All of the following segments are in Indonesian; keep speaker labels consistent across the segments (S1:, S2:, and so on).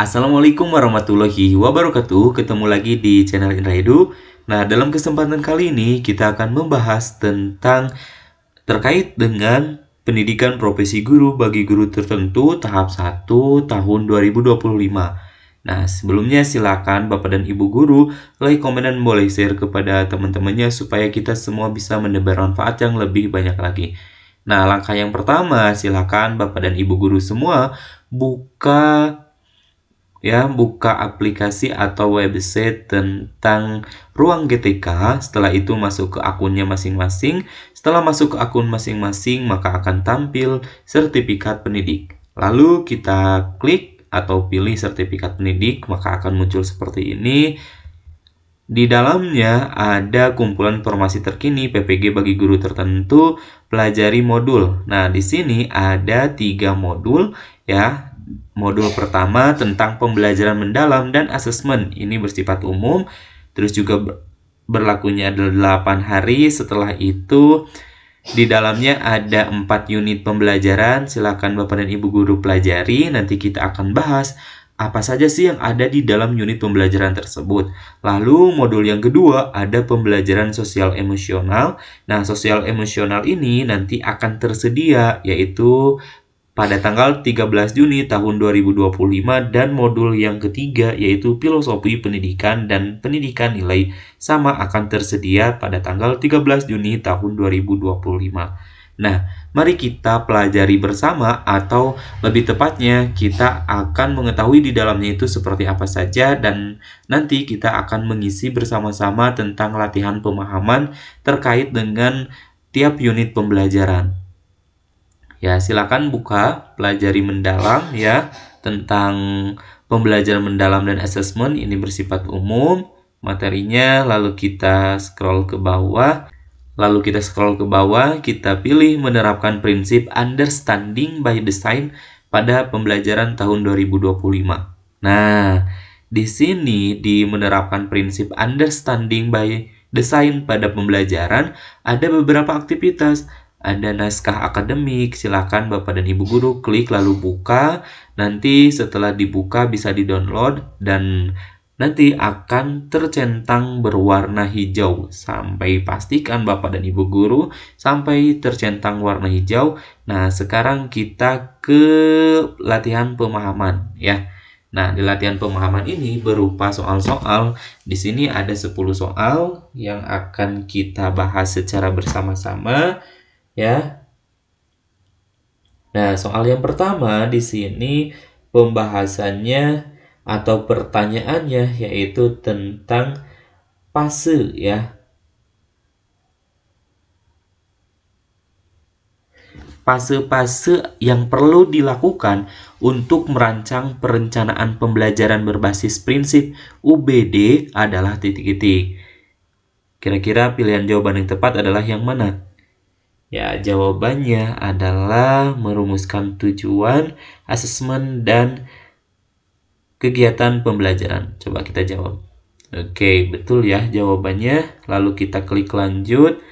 S1: Assalamualaikum warahmatullahi wabarakatuh. Ketemu lagi di channel Indra Edu. Nah, dalam kesempatan kali ini kita akan membahas tentang terkait dengan pendidikan profesi guru bagi guru tertentu tahap 1 tahun 2025. Nah, sebelumnya silakan Bapak dan Ibu guru like, komen, dan boleh share kepada teman-temannya supaya kita semua bisa mendebar manfaat yang lebih banyak lagi. Nah, langkah yang pertama, silakan Bapak dan Ibu guru semua buka aplikasi atau website tentang Ruang GTK. Setelah itu masuk ke akunnya masing-masing. Setelah masuk ke akun masing-masing, maka akan tampil sertifikat pendidik. Lalu kita klik atau pilih sertifikat pendidik, maka akan muncul seperti ini. Di dalamnya ada kumpulan informasi terkini PPG bagi guru tertentu, pelajari modul. Nah, di sini ada 3 modul ya. Modul pertama tentang pembelajaran mendalam dan asesmen. Ini bersifat umum. Terus juga berlakunya adalah 8 hari. Setelah itu di dalamnya ada 4 unit pembelajaran. Silakan Bapak dan Ibu guru pelajari. Nanti kita akan bahas apa saja sih yang ada di dalam unit pembelajaran tersebut. Lalu modul yang kedua ada pembelajaran sosial emosional. Nah, sosial emosional ini nanti akan tersedia yaitu pada tanggal 13 Juni tahun 2025, dan modul yang ketiga yaitu filosofi pendidikan dan pendidikan nilai sama akan tersedia pada tanggal 13 Juni tahun 2025. Nah, mari kita pelajari bersama, atau lebih tepatnya kita akan mengetahui di dalamnya itu seperti apa saja, dan nanti kita akan mengisi bersama-sama tentang latihan pemahaman terkait dengan tiap unit pembelajaran. Ya, silakan buka pelajari mendalam ya, tentang pembelajaran mendalam dan asesmen. Ini bersifat umum materinya. Lalu kita scroll ke bawah. Kita pilih menerapkan prinsip understanding by design pada pembelajaran tahun 2025. Nah, di sini di menerapkan prinsip understanding by design pada pembelajaran ada beberapa aktivitas. Ada naskah akademik. Silakan Bapak dan Ibu guru klik lalu buka. Nanti setelah dibuka bisa di-download dan nanti akan tercentang berwarna hijau. Sampai pastikan Bapak dan Ibu guru sampai tercentang warna hijau. Nah, sekarang kita ke latihan pemahaman ya. Nah, di latihan pemahaman ini berupa soal-soal. Di sini ada 10 soal yang akan kita bahas secara bersama-sama ya. Nah, soal yang pertama di sini pembahasannya atau pertanyaannya yaitu tentang fase ya. Fase-fase yang perlu dilakukan untuk merancang perencanaan pembelajaran berbasis prinsip UBD adalah titik-titik. Kira-kira pilihan jawaban yang tepat adalah yang mana? Ya, jawabannya adalah merumuskan tujuan, asesmen, dan kegiatan pembelajaran. Coba kita jawab. Oke, betul ya jawabannya. Lalu kita klik lanjut.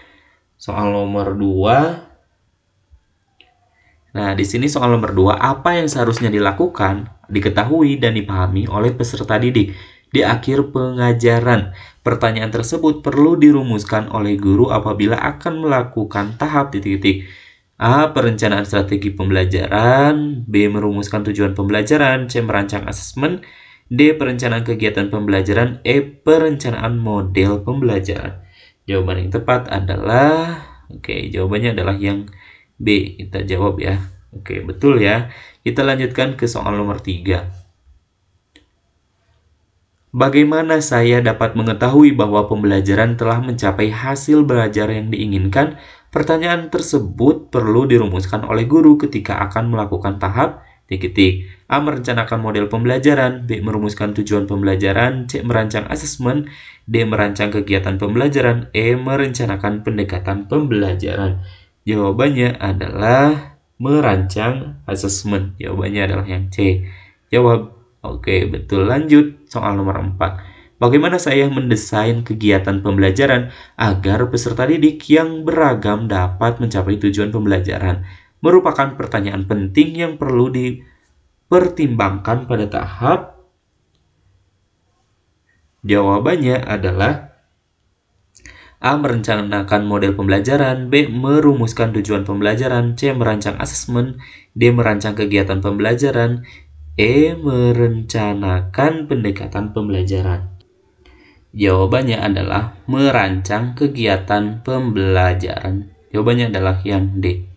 S1: Soal nomor 2. Nah, di sini soal nomor 2, apa yang seharusnya dilakukan, diketahui, dan dipahami oleh peserta didik di akhir pengajaran? Pertanyaan tersebut perlu dirumuskan oleh guru apabila akan melakukan tahap titik-titik. A. Perencanaan strategi pembelajaran. B. Merumuskan tujuan pembelajaran. C. Merancang asesmen. D. Perencanaan kegiatan pembelajaran. E. Perencanaan model pembelajaran. Jawaban yang tepat adalah jawabannya adalah yang B. Kita jawab ya. Oke, betul ya. Kita lanjutkan ke soal nomor 3. Bagaimana saya dapat mengetahui bahwa pembelajaran telah mencapai hasil belajar yang diinginkan? Pertanyaan tersebut perlu dirumuskan oleh guru ketika akan melakukan tahap titik-titik. A. Merencanakan model pembelajaran. B. Merumuskan tujuan pembelajaran. C. Merancang asesmen. D. Merancang kegiatan pembelajaran. E. Merencanakan pendekatan pembelajaran. Jawabannya adalah merancang asesmen. Jawabannya adalah yang C. Jawab. Oke, betul. Lanjut soal nomor 4. Bagaimana saya mendesain kegiatan pembelajaran agar peserta didik yang beragam dapat mencapai tujuan pembelajaran? Merupakan pertanyaan penting yang perlu dipertimbangkan pada tahap Jawabannya adalah A. Merencanakan model pembelajaran, B. Merumuskan tujuan pembelajaran, C. Merancang asesmen, D. Merancang kegiatan pembelajaran, E. Merencanakan pendekatan pembelajaran. Jawabannya adalah merancang kegiatan pembelajaran. Jawabannya adalah yang D.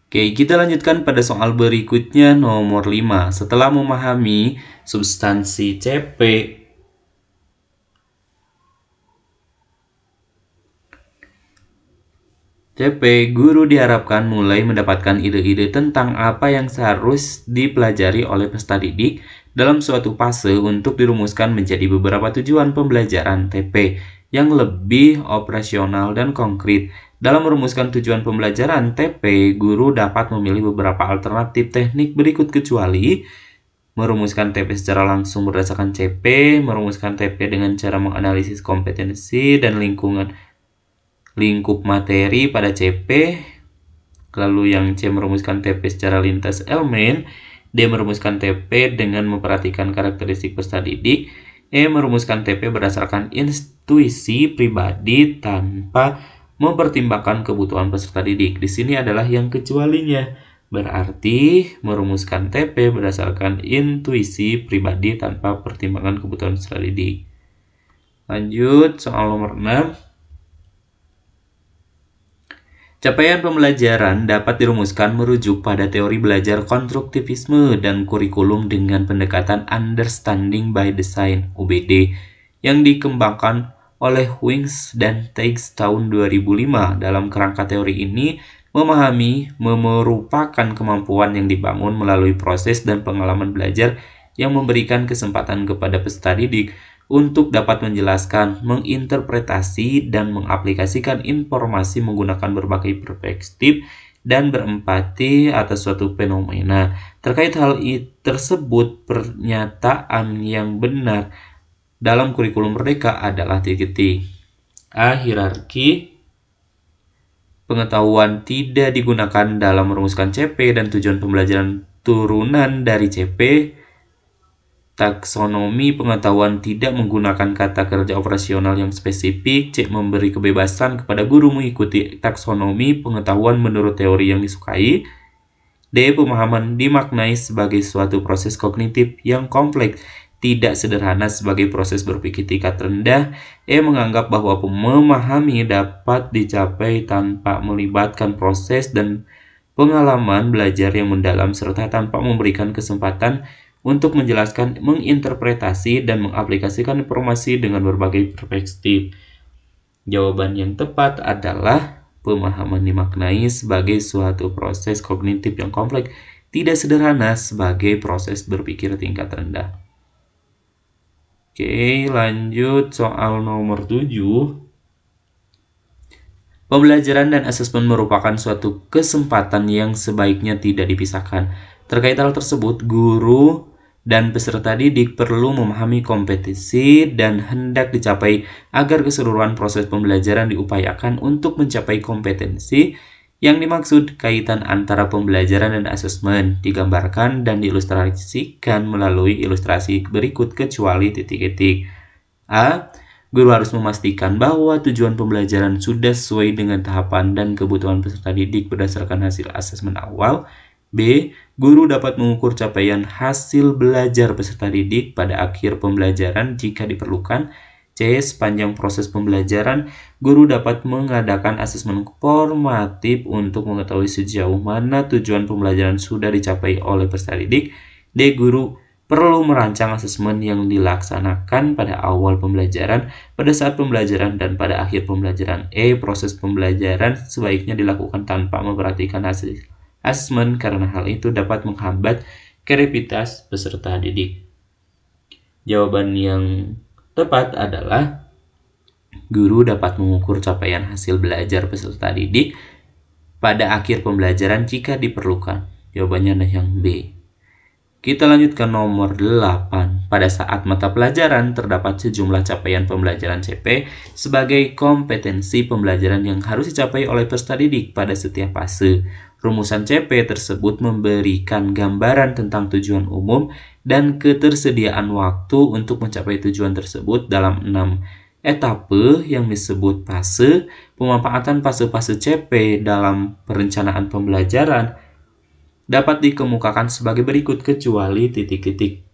S1: Oke, kita lanjutkan pada soal berikutnya nomor 5. Setelah memahami substansi CP, guru diharapkan mulai mendapatkan ide-ide tentang apa yang seharus dipelajari oleh peserta didik dalam suatu fase untuk dirumuskan menjadi beberapa tujuan pembelajaran TP yang lebih operasional dan konkret. Dalam merumuskan tujuan pembelajaran TP, guru dapat memilih beberapa alternatif teknik berikut kecuali merumuskan TP secara langsung berdasarkan CP, merumuskan TP dengan cara menganalisis kompetensi dan lingkup materi pada CP, lalu yang C merumuskan TP secara lintas elemen, D merumuskan TP dengan memperhatikan karakteristik peserta didik, E merumuskan TP berdasarkan intuisi pribadi tanpa mempertimbangkan kebutuhan peserta didik. Di sini adalah yang kecualinya. Berarti merumuskan TP berdasarkan intuisi pribadi tanpa pertimbangan kebutuhan peserta didik. Lanjut, soal nomor 6. Capaian pembelajaran dapat dirumuskan merujuk pada teori belajar konstruktivisme dan kurikulum dengan pendekatan Understanding by Design (UBD) yang dikembangkan oleh Wings dan Teigs tahun 2005. Dalam kerangka teori ini, memahami merupakan kemampuan yang dibangun melalui proses dan pengalaman belajar yang memberikan kesempatan kepada peserta didik untuk dapat menjelaskan, menginterpretasi, dan mengaplikasikan informasi menggunakan berbagai perspektif dan berempati atas suatu fenomena. Terkait hal tersebut, pernyataan yang benar dalam kurikulum merdeka adalah A. Hierarki pengetahuan tidak digunakan dalam merumuskan CP dan tujuan pembelajaran turunan dari CP. Taksonomi pengetahuan tidak menggunakan kata kerja operasional yang spesifik. C. Memberi kebebasan kepada guru mengikuti taksonomi pengetahuan menurut teori yang disukai. D. Pemahaman dimaknai sebagai suatu proses kognitif yang kompleks, tidak sederhana sebagai proses berpikir tingkat rendah. E. Menganggap bahwa memahami dapat dicapai tanpa melibatkan proses dan pengalaman belajar yang mendalam serta tanpa memberikan kesempatan untuk menjelaskan, menginterpretasi, dan mengaplikasikan informasi dengan berbagai perspektif. Jawaban yang tepat adalah pemahaman dimaknai sebagai suatu proses kognitif yang kompleks, tidak sederhana sebagai proses berpikir tingkat rendah. Oke, lanjut soal nomor 7. Pembelajaran dan asesmen merupakan suatu kesempatan yang sebaiknya tidak dipisahkan. Terkait hal tersebut, guru dan peserta didik perlu memahami kompetensi dan hendak dicapai agar keseluruhan proses pembelajaran diupayakan untuk mencapai kompetensi yang dimaksud. Kaitan antara pembelajaran dan asesmen digambarkan dan diilustrasikan melalui ilustrasi berikut kecuali A. Guru harus memastikan bahwa tujuan pembelajaran sudah sesuai dengan tahapan dan kebutuhan peserta didik berdasarkan hasil asesmen awal. B. Guru dapat mengukur capaian hasil belajar peserta didik pada akhir pembelajaran jika diperlukan. C. Sepanjang proses pembelajaran, guru dapat mengadakan asesmen formatif untuk mengetahui sejauh mana tujuan pembelajaran sudah dicapai oleh peserta didik. D. Guru perlu merancang asesmen yang dilaksanakan pada awal pembelajaran, pada saat pembelajaran, dan pada akhir pembelajaran. E. Proses pembelajaran sebaiknya dilakukan tanpa memperhatikan hasil asesmen karena hal itu dapat menghambat kreativitas peserta didik. Jawaban yang tepat adalah guru dapat mengukur capaian hasil belajar peserta didik pada akhir pembelajaran jika diperlukan. Jawabannya adalah yang B. Kita lanjutkan nomor 8. Pada saat mata pelajaran, terdapat sejumlah capaian pembelajaran CP sebagai kompetensi pembelajaran yang harus dicapai oleh peserta didik pada setiap fase. Rumusan CP tersebut memberikan gambaran tentang tujuan umum dan ketersediaan waktu untuk mencapai tujuan tersebut dalam 6 etape yang disebut fase. Pemanfaatan fase-fase CP dalam perencanaan pembelajaran dapat dikemukakan sebagai berikut kecuali titik-titik.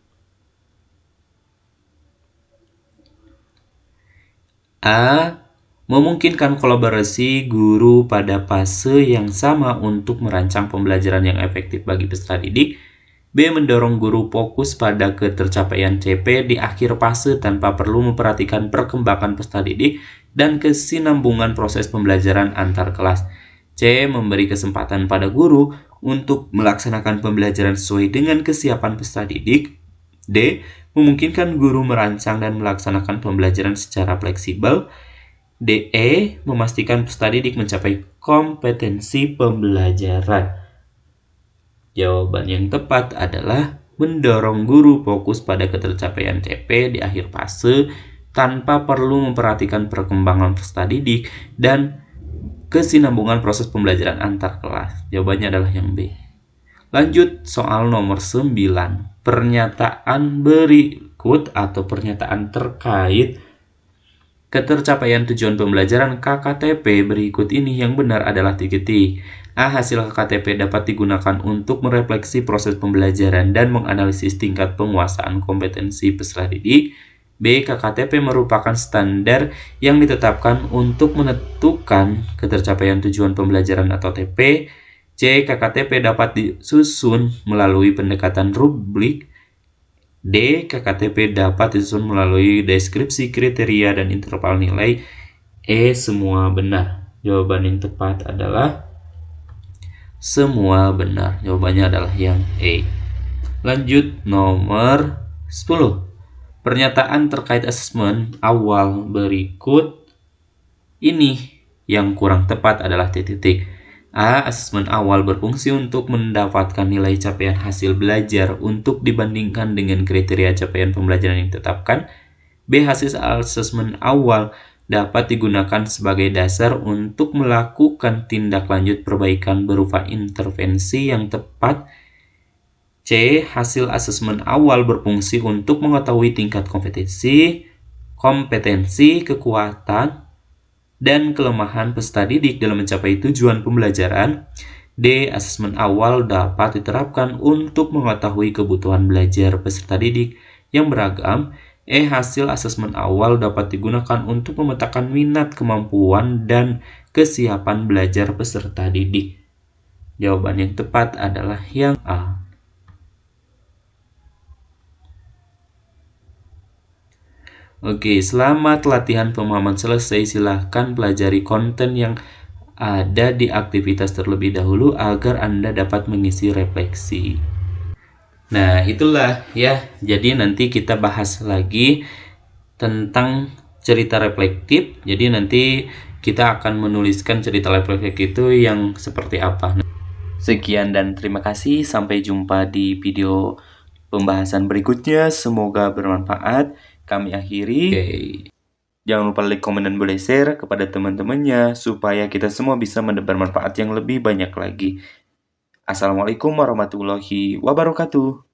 S1: A. Memungkinkan kolaborasi guru pada fase yang sama untuk merancang pembelajaran yang efektif bagi peserta didik. B. Mendorong guru fokus pada ketercapaian CP di akhir fase tanpa perlu memperhatikan perkembangan peserta didik dan kesinambungan proses pembelajaran antar kelas. C. Memberi kesempatan pada guru untuk melaksanakan pembelajaran sesuai dengan kesiapan peserta didik. D. Memungkinkan guru merancang dan melaksanakan pembelajaran secara fleksibel. DE. Memastikan peserta didik mencapai kompetensi pembelajaran. Jawaban yang tepat adalah mendorong guru fokus pada ketercapaian CP di akhir fase tanpa perlu memperhatikan perkembangan peserta didik dan kesinambungan proses pembelajaran antar kelas. Jawabannya adalah yang B. Lanjut soal nomor 9. Pernyataan berikut atau pernyataan terkait ketercapaian tujuan pembelajaran KKTP berikut ini yang benar adalah titik-titik. A. Hasil KKTP dapat digunakan untuk merefleksi proses pembelajaran dan menganalisis tingkat penguasaan kompetensi peserta didik. B. KKTP merupakan standar yang ditetapkan untuk menentukan ketercapaian tujuan pembelajaran atau TP. C. KKTP dapat disusun melalui pendekatan rubrik. D. KKTP dapat disusun melalui deskripsi kriteria dan interval nilai. E. Semua benar. Jawaban yang tepat adalah semua benar. Jawabannya adalah yang E. Lanjut nomor 10. Pernyataan terkait asesmen awal berikut ini yang kurang tepat adalah titik-titik. A. Asesmen awal berfungsi untuk mendapatkan nilai capaian hasil belajar untuk dibandingkan dengan kriteria capaian pembelajaran yang ditetapkan. B. Hasil asesmen awal dapat digunakan sebagai dasar untuk melakukan tindak lanjut perbaikan berupa intervensi yang tepat. C. Hasil asesmen awal berfungsi untuk mengetahui tingkat kompetensi, kekuatan, dan kelemahan peserta didik dalam mencapai tujuan pembelajaran. D. Asesmen awal dapat diterapkan untuk mengetahui kebutuhan belajar peserta didik yang beragam. E. Hasil asesmen awal dapat digunakan untuk memetakan minat, kemampuan, dan kesiapan belajar peserta didik. Jawaban yang tepat adalah yang A. Oke, selamat latihan pemahaman selesai. Silahkan pelajari konten yang ada di aktivitas terlebih dahulu agar Anda dapat mengisi refleksi. Nah, itulah ya. Jadi nanti kita bahas lagi tentang cerita reflektif. Jadi nanti kita akan menuliskan cerita reflektif itu yang seperti apa. Sekian dan terima kasih. Sampai jumpa di video pembahasan berikutnya. Semoga bermanfaat. Kami akhiri. Jangan lupa like, komen, dan boleh share kepada teman-temannya supaya kita semua bisa mendapat manfaat yang lebih banyak lagi. Assalamualaikum warahmatullahi wabarakatuh.